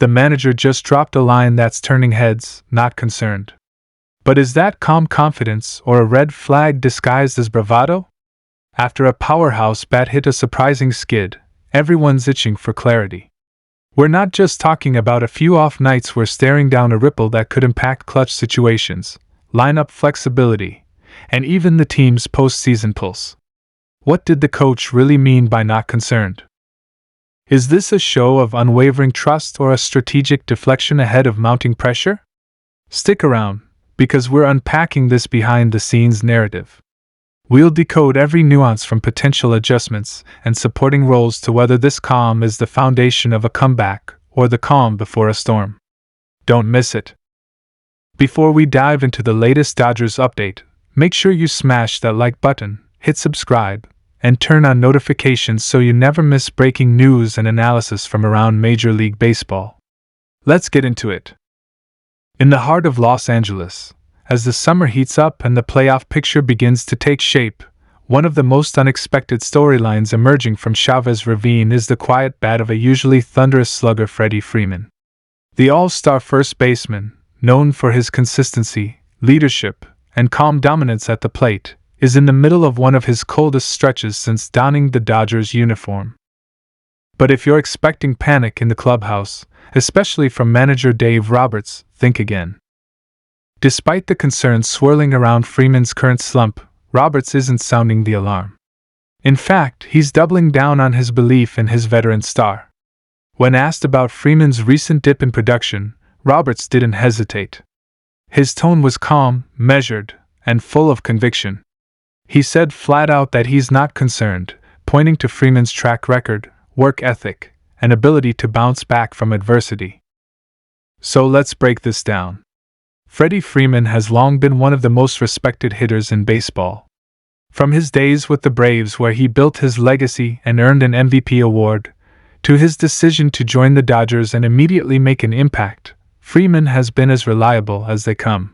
The manager just dropped a line that's turning heads, not concerned. But is that calm confidence or a red flag disguised as bravado? After a powerhouse bat hit a surprising skid, everyone's itching for clarity. We're not just talking about a few off nights, we're staring down a ripple that could impact clutch situations, lineup flexibility, and even the team's postseason pulse. What did the coach really mean by not concerned? Is this a show of unwavering trust or a strategic deflection ahead of mounting pressure? Stick around, because we're unpacking this behind-the-scenes narrative. We'll decode every nuance from potential adjustments and supporting roles to whether this calm is the foundation of a comeback or the calm before a storm. Don't miss it. Before we dive into the latest Dodgers update, make sure you smash that like button, hit subscribe, and turn on notifications so you never miss breaking news and analysis from around Major League Baseball. Let's get into it. In the heart of Los Angeles, as the summer heats up and the playoff picture begins to take shape, one of the most unexpected storylines emerging from Chavez Ravine is the quiet bat of a usually thunderous slugger, Freddie Freeman. The all-star first baseman, known for his consistency, leadership, and calm dominance at the plate, is in the middle of one of his coldest stretches since donning the Dodgers uniform. But if you're expecting panic in the clubhouse, especially from manager Dave Roberts, think again. Despite the concerns swirling around Freeman's current slump, Roberts isn't sounding the alarm. In fact, he's doubling down on his belief in his veteran star. When asked about Freeman's recent dip in production, Roberts didn't hesitate. His tone was calm, measured, and full of conviction. He said flat out that he's not concerned, pointing to Freeman's track record, work ethic, and ability to bounce back from adversity. So let's break this down. Freddie Freeman has long been one of the most respected hitters in baseball. From his days with the Braves, where he built his legacy and earned an MVP award, to his decision to join the Dodgers and immediately make an impact, Freeman has been as reliable as they come.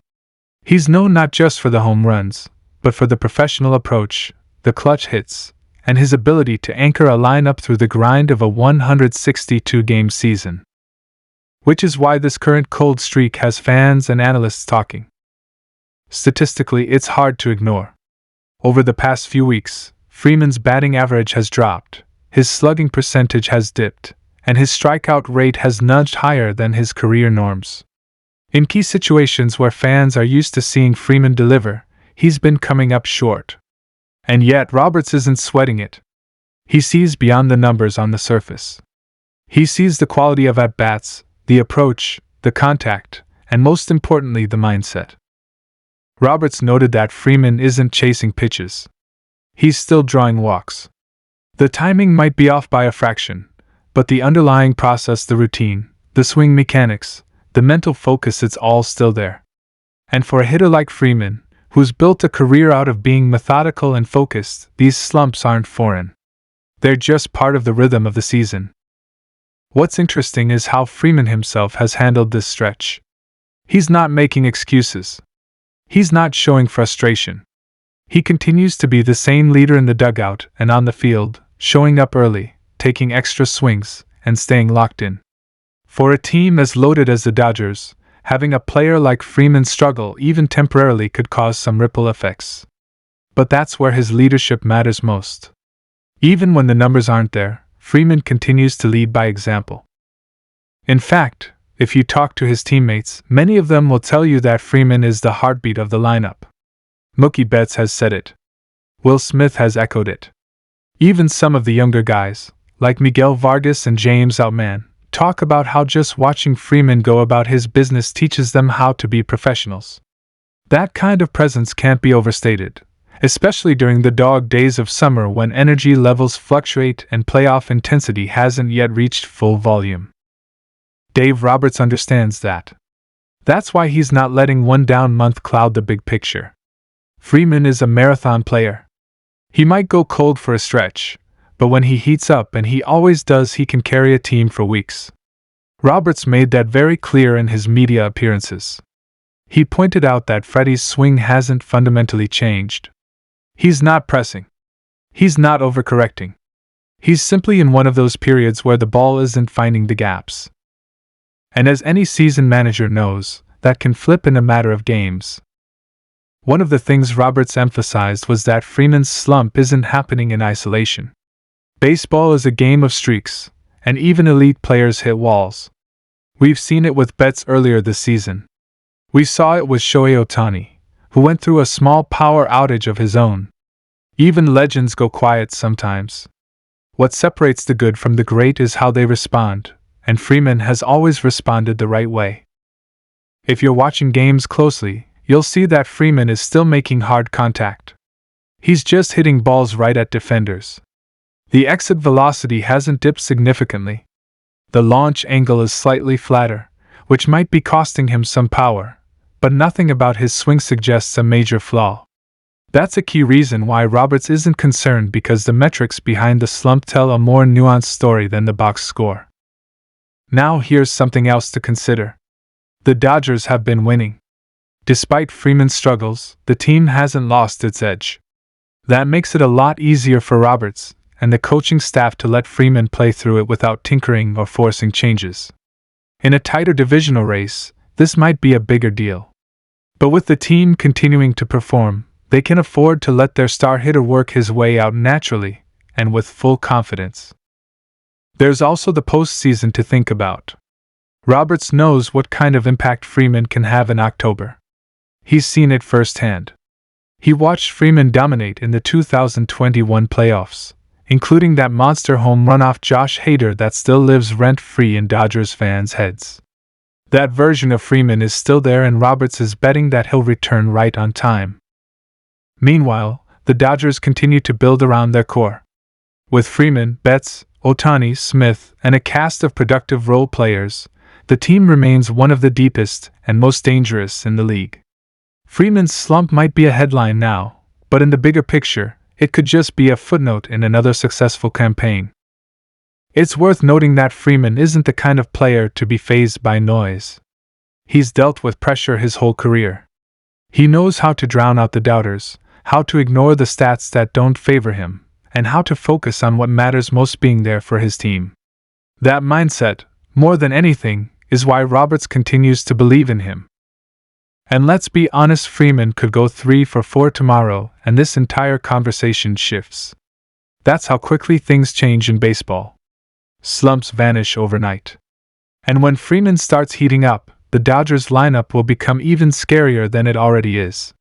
He's known not just for the home runs, but for the professional approach, the clutch hits, and his ability to anchor a lineup through the grind of a 162-game season. Which is why this current cold streak has fans and analysts talking. Statistically, it's hard to ignore. Over the past few weeks, Freeman's batting average has dropped, his slugging percentage has dipped, and his strikeout rate has nudged higher than his career norms. In key situations where fans are used to seeing Freeman deliver, he's been coming up short. And yet Roberts isn't sweating it. He sees beyond the numbers on the surface. He sees the quality of at-bats, the approach, the contact, and most importantly, the mindset. Roberts noted that Freeman isn't chasing pitches. He's still drawing walks. The timing might be off by a fraction, but the underlying process, the routine, the swing mechanics, the mental focus, it's all still there. And for a hitter like Freeman, who's built a career out of being methodical and focused, these slumps aren't foreign. They're just part of the rhythm of the season. What's interesting is how Freeman himself has handled this stretch. He's not making excuses. He's not showing frustration. He continues to be the same leader in the dugout and on the field, showing up early, taking extra swings, and staying locked in. For a team as loaded as the Dodgers, having a player like Freeman struggle even temporarily could cause some ripple effects. But that's where his leadership matters most. Even when the numbers aren't there, Freeman continues to lead by example. In fact, if you talk to his teammates, many of them will tell you that Freeman is the heartbeat of the lineup. Mookie Betts has said it. Will Smith has echoed it. Even some of the younger guys, like Miguel Vargas and James Outman, talk about how just watching Freeman go about his business teaches them how to be professionals. That kind of presence can't be overstated, especially during the dog days of summer when energy levels fluctuate and playoff intensity hasn't yet reached full volume. Dave Roberts understands that. That's why he's not letting one down month cloud the big picture. Freeman is a marathon player. He might go cold for a stretch, but when he heats up, and he always does, he can carry a team for weeks. Roberts made that very clear in his media appearances. He pointed out that Freddie's swing hasn't fundamentally changed. He's not pressing. He's not overcorrecting. He's simply in one of those periods where the ball isn't finding the gaps. And as any seasoned manager knows, that can flip in a matter of games. One of the things Roberts emphasized was that Freeman's slump isn't happening in isolation. Baseball is a game of streaks, and even elite players hit walls. We've seen it with Betts earlier this season. We saw it with Shohei Ohtani, who went through a small power outage of his own. Even legends go quiet sometimes. What separates the good from the great is how they respond, and Freeman has always responded the right way. If you're watching games closely, you'll see that Freeman is still making hard contact. He's just hitting balls right at defenders. The exit velocity hasn't dipped significantly. The launch angle is slightly flatter, which might be costing him some power, but nothing about his swing suggests a major flaw. That's a key reason why Roberts isn't concerned, because the metrics behind the slump tell a more nuanced story than the box score. Now here's something else to consider. The Dodgers have been winning. Despite Freeman's struggles, the team hasn't lost its edge. That makes it a lot easier for Roberts and the coaching staff to let Freeman play through it without tinkering or forcing changes. In a tighter divisional race, this might be a bigger deal. But with the team continuing to perform, they can afford to let their star hitter work his way out naturally and with full confidence. There's also the postseason to think about. Roberts knows what kind of impact Freeman can have in October. He's seen it firsthand. He watched Freeman dominate in the 2021 playoffs, including that monster home run off Josh Hader that still lives rent-free in Dodgers fans' heads. That version of Freeman is still there, and Roberts is betting that he'll return right on time. Meanwhile, the Dodgers continue to build around their core. With Freeman, Betts, Ohtani, Smith, and a cast of productive role players, the team remains one of the deepest and most dangerous in the league. Freeman's slump might be a headline now, but in the bigger picture, it could just be a footnote in another successful campaign. It's worth noting that Freeman isn't the kind of player to be fazed by noise. He's dealt with pressure his whole career. He knows how to drown out the doubters, how to ignore the stats that don't favor him, and how to focus on what matters most, being there for his team. That mindset, more than anything, is why Roberts continues to believe in him. And let's be honest, Freeman could go 3 for 4 tomorrow, and this entire conversation shifts. That's how quickly things change in baseball. Slumps vanish overnight. And when Freeman starts heating up, the Dodgers lineup will become even scarier than it already is.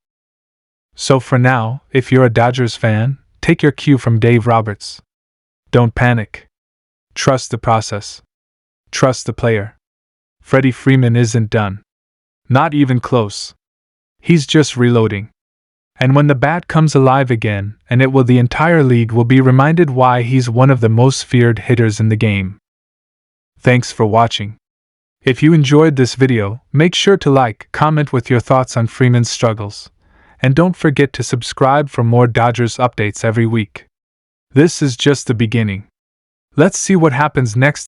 So for now, if you're a Dodgers fan, take your cue from Dave Roberts. Don't panic. Trust the process. Trust the player. Freddie Freeman isn't done. Not even close. He's just reloading. And when the bat comes alive again, and it will, the entire league will be reminded why he's one of the most feared hitters in the game. Thanks for watching. If you enjoyed this video, make sure to like, comment with your thoughts on Freeman's struggles, and don't forget to subscribe for more Dodgers updates every week. This is just the beginning. Let's see what happens next.